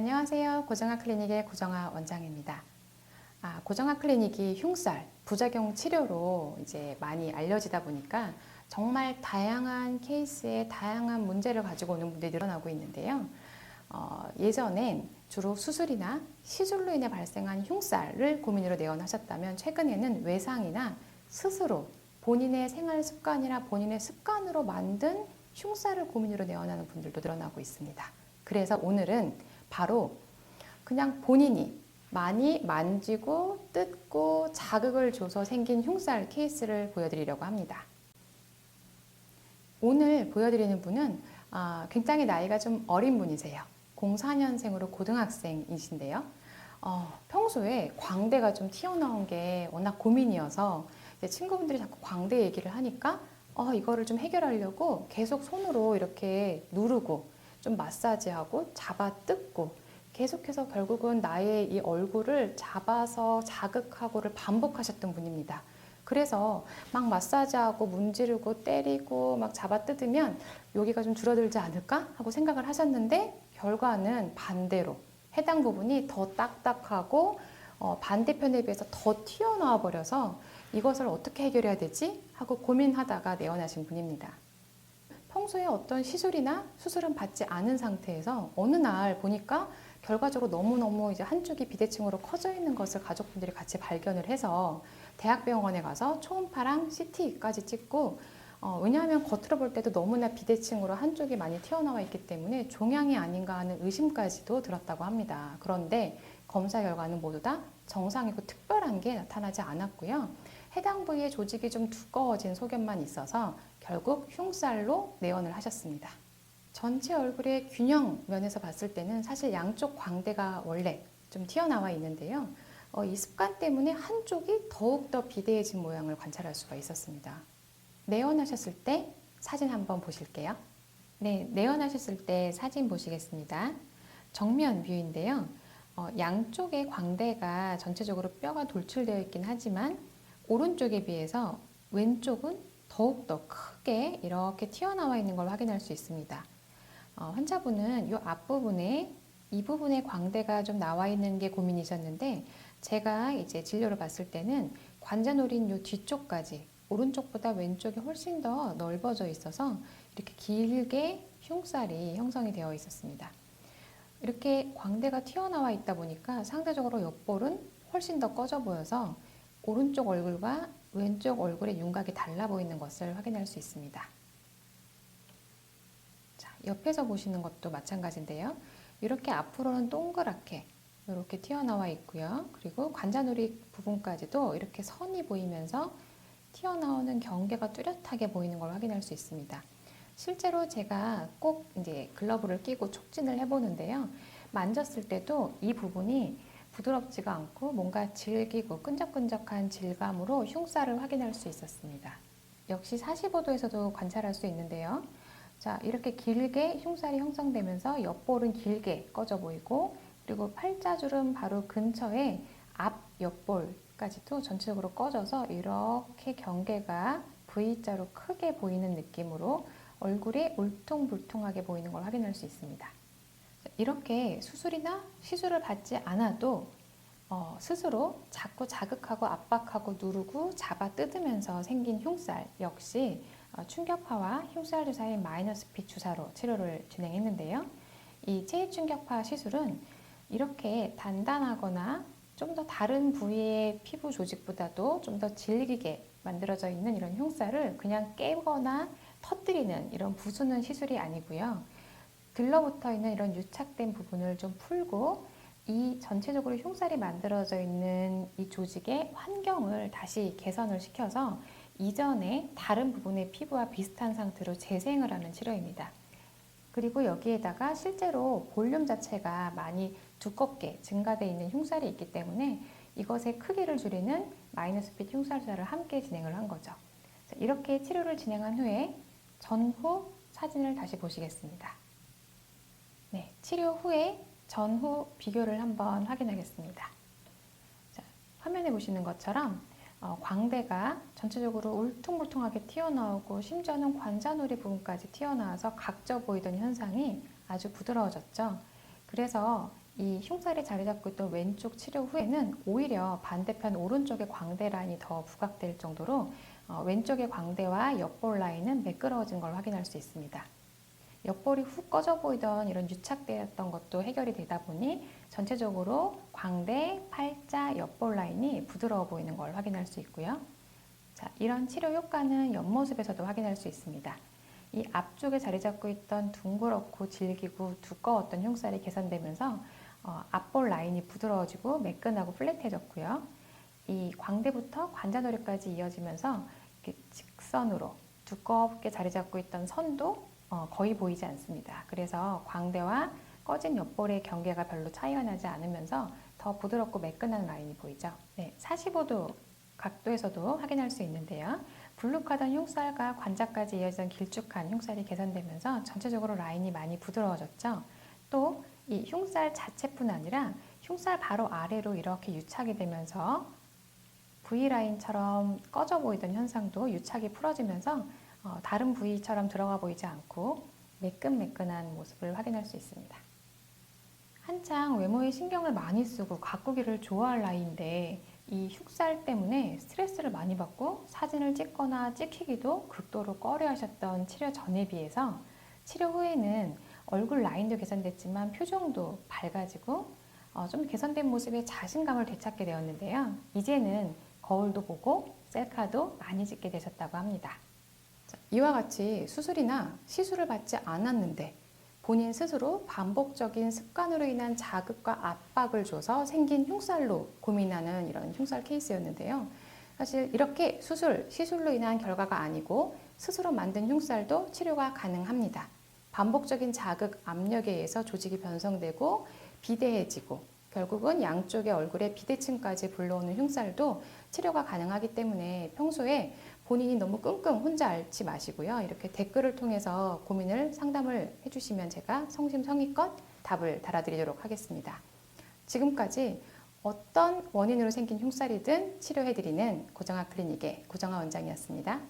안녕하세요. 고정아 클리닉의 고정아 원장입니다. 고정아 클리닉이 흉살, 부작용 치료로 이제 많이 알려지다 보니까 정말 다양한 케이스에 다양한 문제를 가지고 오는 분들이 늘어나고 있는데요. 예전엔 주로 수술이나 시술로 인해 발생한 흉살을 고민으로 내원하셨다면 최근에는 외상이나 스스로 본인의 생활 습관이나 본인의 습관으로 만든 흉살을 고민으로 내원하는 분들도 늘어나고 있습니다. 그래서 오늘은 바로 그냥 본인이 많이 만지고 뜯고 자극을 줘서 생긴 흉살 케이스를 보여드리려고 합니다. 오늘 보여드리는 분은 굉장히 나이가 좀 어린 분이세요. 04년생으로 고등학생이신데요. 평소에 광대가 좀 튀어나온 게 워낙 고민이어서 친구분들이 자꾸 광대 얘기를 하니까 이거를 좀 해결하려고 계속 손으로 이렇게 누르고 좀 마사지하고 잡아 뜯고 계속해서 결국은 나의 이 얼굴을 잡아서 자극하고를 반복하셨던 분입니다. 그래서 막 마사지하고 문지르고 때리고 막 잡아 뜯으면 여기가 좀 줄어들지 않을까 하고 생각을 하셨는데 결과는 반대로 해당 부분이 더 딱딱하고 반대편에 비해서 더 튀어나와 버려서 이것을 어떻게 해결해야 되지 하고 고민하다가 내원하신 분입니다. 평소에 어떤 시술이나 수술은 받지 않은 상태에서 어느 날 보니까 결과적으로 너무너무 이제 한쪽이 비대칭으로 커져 있는 것을 가족분들이 같이 발견을 해서 대학병원에 가서 초음파랑 CT까지 찍고 왜냐하면 겉으로 볼 때도 너무나 비대칭으로 한쪽이 많이 튀어나와 있기 때문에 종양이 아닌가 하는 의심까지도 들었다고 합니다. 그런데 검사 결과는 모두 다 정상이고 특별한 게 나타나지 않았고요. 해당 부위의 조직이 좀 두꺼워진 소견만 있어서 결국 흉살로 내원을 하셨습니다. 전체 얼굴의 균형 면에서 봤을 때는 사실 양쪽 광대가 원래 좀 튀어나와 있는데요. 이 습관 때문에 한쪽이 더욱더 비대해진 모양을 관찰할 수가 있었습니다. 내원하셨을 때 사진 한번 보실게요. 네, 내원하셨을 때 사진 보시겠습니다. 정면 뷰인데요. 양쪽의 광대가 전체적으로 뼈가 돌출되어 있긴 하지만 오른쪽에 비해서 왼쪽은 더욱더 크게 이렇게 튀어나와 있는 걸 확인할 수 있습니다. 환자분은 이 앞부분에 이 부분에 광대가 좀 나와 있는 게 고민이셨는데 제가 이제 진료를 봤을 때는 관자놀인 이 뒤쪽까지 오른쪽보다 왼쪽이 훨씬 더 넓어져 있어서 이렇게 길게 흉살이 형성이 되어 있었습니다. 이렇게 광대가 튀어나와 있다 보니까 상대적으로 옆볼은 훨씬 더 꺼져 보여서 오른쪽 얼굴과 왼쪽 얼굴의 윤곽이 달라 보이는 것을 확인할 수 있습니다. 자, 옆에서 보시는 것도 마찬가지인데요. 이렇게 앞으로는 동그랗게 이렇게 튀어나와 있고요. 그리고 관자놀이 부분까지도 이렇게 선이 보이면서 튀어나오는 경계가 뚜렷하게 보이는 걸 확인할 수 있습니다. 실제로 제가 꼭 이제 글러브를 끼고 촉진을 해보는데요. 만졌을 때도 이 부분이 부드럽지가 않고 뭔가 질기고 끈적끈적한 질감으로 흉살을 확인할 수 있었습니다. 역시 45도에서도 관찰할 수 있는데요. 자, 이렇게 길게 흉살이 형성되면서 옆볼은 길게 꺼져 보이고 그리고 팔자주름 바로 근처에 앞 옆볼까지도 전체적으로 꺼져서 이렇게 경계가 V자로 크게 보이는 느낌으로 얼굴이 울퉁불퉁하게 보이는 걸 확인할 수 있습니다. 이렇게 수술이나 시술을 받지 않아도 스스로 자꾸 자극하고 압박하고 누르고 잡아 뜯으면서 생긴 흉살 역시 충격파와 흉살 주사인 마이너스핏 주사로 치료를 진행했는데요. 이 체위충격파 시술은 이렇게 단단하거나 좀 더 다른 부위의 피부 조직보다도 좀 더 질기게 만들어져 있는 이런 흉살을 그냥 깨거나 터뜨리는 이런 부수는 시술이 아니고요. 들러붙어 있는 이런 유착된 부분을 좀 풀고 이 전체적으로 흉살이 만들어져 있는 이 조직의 환경을 다시 개선을 시켜서 이전에 다른 부분의 피부와 비슷한 상태로 재생을 하는 치료입니다. 그리고 여기에다가 실제로 볼륨 자체가 많이 두껍게 증가되어 있는 흉살이 있기 때문에 이것의 크기를 줄이는 마이너스핏 흉살 주사를 함께 진행을 한 거죠. 이렇게 치료를 진행한 후에 전후 사진을 다시 보시겠습니다. 네, 치료 후에 전후 비교를 한번 확인하겠습니다. 자, 화면에 보시는 것처럼 광대가 전체적으로 울퉁불퉁하게 튀어나오고 심지어는 관자놀이 부분까지 튀어나와서 각져 보이던 현상이 아주 부드러워졌죠. 그래서 이 흉살이 자리 잡고 있던 왼쪽 치료 후에는 오히려 반대편 오른쪽의 광대 라인이 더 부각될 정도로 왼쪽의 광대와 옆볼 라인은 매끄러워진 걸 확인할 수 있습니다. 옆볼이 훅 꺼져 보이던 이런 유착되었던 것도 해결이 되다 보니 전체적으로 광대, 팔자, 옆볼 라인이 부드러워 보이는 걸 확인할 수 있고요. 자, 이런 치료 효과는 옆모습에서도 확인할 수 있습니다. 이 앞쪽에 자리 잡고 있던 둥그렇고 질기고 두꺼웠던 흉살이 개선되면서 앞볼 라인이 부드러워지고 매끈하고 플랫해졌고요. 이 광대부터 관자놀이까지 이어지면서 이렇게 직선으로 두껍게 자리 잡고 있던 선도 거의 보이지 않습니다. 그래서 광대와 꺼진 옆볼의 경계가 별로 차이가 나지 않으면서 더 부드럽고 매끈한 라인이 보이죠. 네, 45도 각도에서도 확인할 수 있는데요. 불룩하던 흉살과 관자까지 이어지던 길쭉한 흉살이 개선되면서 전체적으로 라인이 많이 부드러워졌죠. 또 이 흉살 자체뿐 아니라 흉살 바로 아래로 이렇게 유착이 되면서 V라인처럼 꺼져 보이던 현상도 유착이 풀어지면서 다른 부위처럼 들어가 보이지 않고 매끈매끈한 모습을 확인할 수 있습니다. 한창 외모에 신경을 많이 쓰고 가꾸기를 좋아할 나이인데 이 흉살 때문에 스트레스를 많이 받고 사진을 찍거나 찍히기도 극도로 꺼려 하셨던 치료 전에 비해서 치료 후에는 얼굴 라인도 개선됐지만 표정도 밝아지고 좀 개선된 모습에 자신감을 되찾게 되었는데요. 이제는 거울도 보고 셀카도 많이 찍게 되셨다고 합니다. 이와 같이 수술이나 시술을 받지 않았는데 본인 스스로 반복적인 습관으로 인한 자극과 압박을 줘서 생긴 흉살로 고민하는 이런 흉살 케이스였는데요. 사실 이렇게 수술, 시술로 인한 결과가 아니고 스스로 만든 흉살도 치료가 가능합니다. 반복적인 자극, 압력에 의해서 조직이 변성되고 비대해지고 결국은 양쪽의 얼굴에 비대칭까지 불러오는 흉살도 치료가 가능하기 때문에 평소에 본인이 너무 끙끙 혼자 앓지 마시고요. 이렇게 댓글을 통해서 고민을 상담을 해주시면 제가 성심성의껏 답을 달아드리도록 하겠습니다. 지금까지 어떤 원인으로 생긴 흉살이든 치료해드리는 고정아 클리닉의 고정아 원장이었습니다.